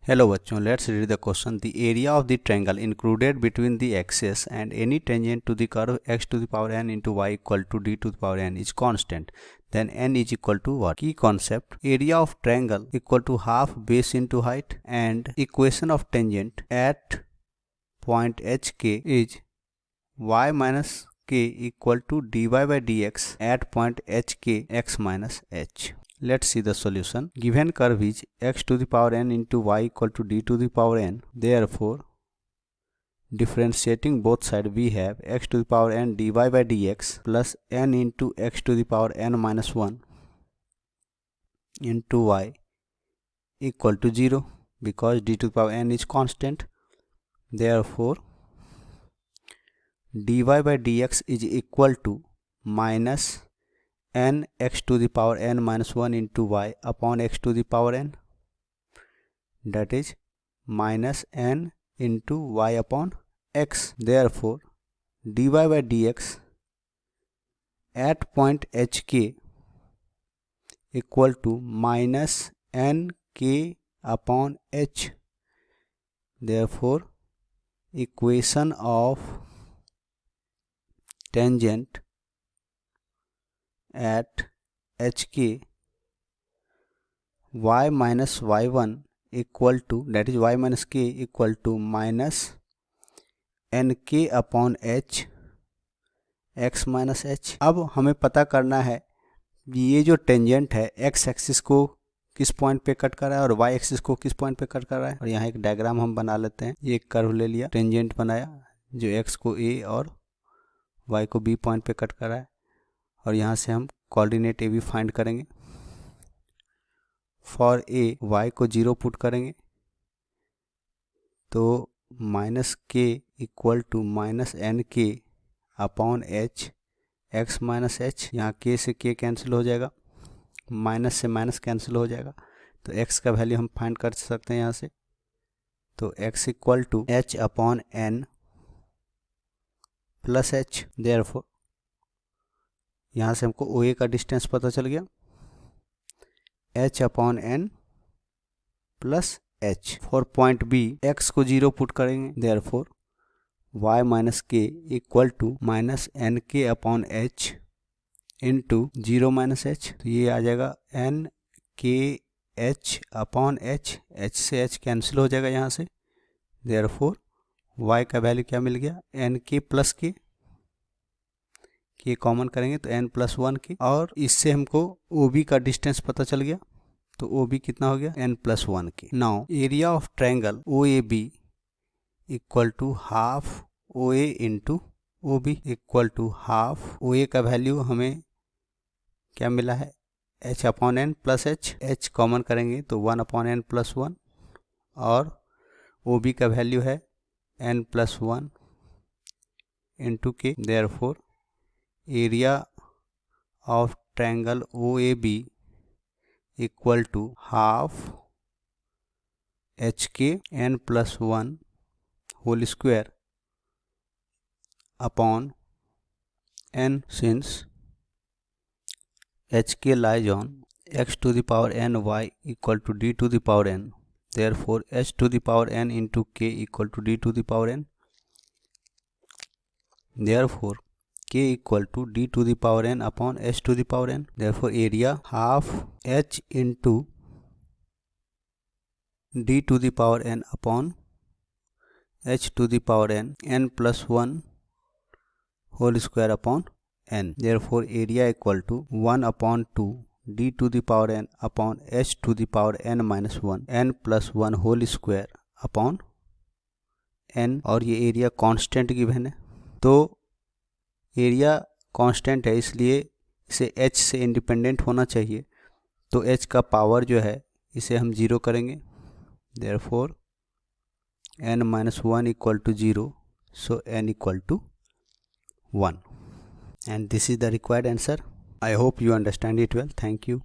Hello बच्चों, let's read the question. The area of the triangle included between the axes and any tangent to the curve x to the power n into y equal to d to the power n is constant. Then n is equal to what? Key concept: area of triangle equal to half base into height, and equation of tangent at point hk is y minus k equal to dy by dx at point hk x minus h. Let's see the solution. Given curve is x to the power n into y equal to d to the power n. Therefore, differentiating both sides, we have x to the power n dy by dx plus n into x to the power n minus 1 into y equal to 0, because d to the power n is constant. Therefore, dy by dx is equal to minus n x to the power n minus 1 into y upon x to the power n, that is minus n into y upon x. Therefore, dy by dx at point hk equal to minus n k upon h. Therefore, equation of tangent at hk y minus y1 equal to, that is y minus k equal to minus nk upon h x minus h. अब हमें पता करना है ये जो tangent है x axis को किस पॉइंट पे कट कर रहा है और y एक्सिस को किस पॉइंट पे कट कर रहा है। और यहाँ एक डायग्राम हम बना लेते हैं। ये एक कर्व ले लिया, टेंजेंट बनाया जो x को a और y को b पॉइंट पे कट कर रहा है, और यहाँ से हम कोऑर्डिनेट ए बी फाइंड करेंगे। फॉर ए y को 0 पुट करेंगे तो minus k equal to minus n k upon H x minus H. यहाँ के से के कैंसिल हो जाएगा, माइनस से माइनस कैंसिल हो जाएगा, तो x का वैल्यू हम फाइंड कर सकते हैं यहाँ से। तो x equal to h upon n plus h. Therefore यहाँ से हमको ओ ए का डिस्टेंस पता चल गया, h upon n plus h। For point B x को 0 पुट करेंगे, therefore y minus k equal to minus n k upon h into 0 minus h. तो ये आ जाएगा n k h upon h, h से एच कैंसिल हो जाएगा यहाँ से। देयरफॉर y का वैल्यू क्या मिल गया, एन के प्लस के कॉमन करेंगे तो n प्लस 1 के, और इससे हमको OB का डिस्टेंस पता चल गया, तो OB कितना हो गया, n plus 1 k. Now area of triangle OAB equal to half OA into OB equal to half OA का वैल्यू हमें क्या मिला है, h upon n plus h. h common करेंगे तो 1 अपॉन n प्लस 1, और OB का वैल्यू है n plus 1 into k. Therefore area of triangle OAB equal to half HK n plus 1 whole square upon n, since HK lies on x to the power n y equal to d to the power n. Therefore h to the power n into k equal to d to the power n. Therefore k equal to d to the power n upon h to the power n. Therefore area half h into d to the power n upon h to the power n plus 1 whole square upon n. Therefore area equal to 1 upon 2 d to the power n upon h to the power n minus 1 n plus 1 whole square upon n। और ये area constant given है, तो area constant है इसलिए इसे h से independent होना चाहिए, तो h का पावर जो है इसे हम 0 करेंगे। Therefore n minus 1 equal to 0, so n equal to 1, and this is the required answer. I hope you understand it well. Thank you.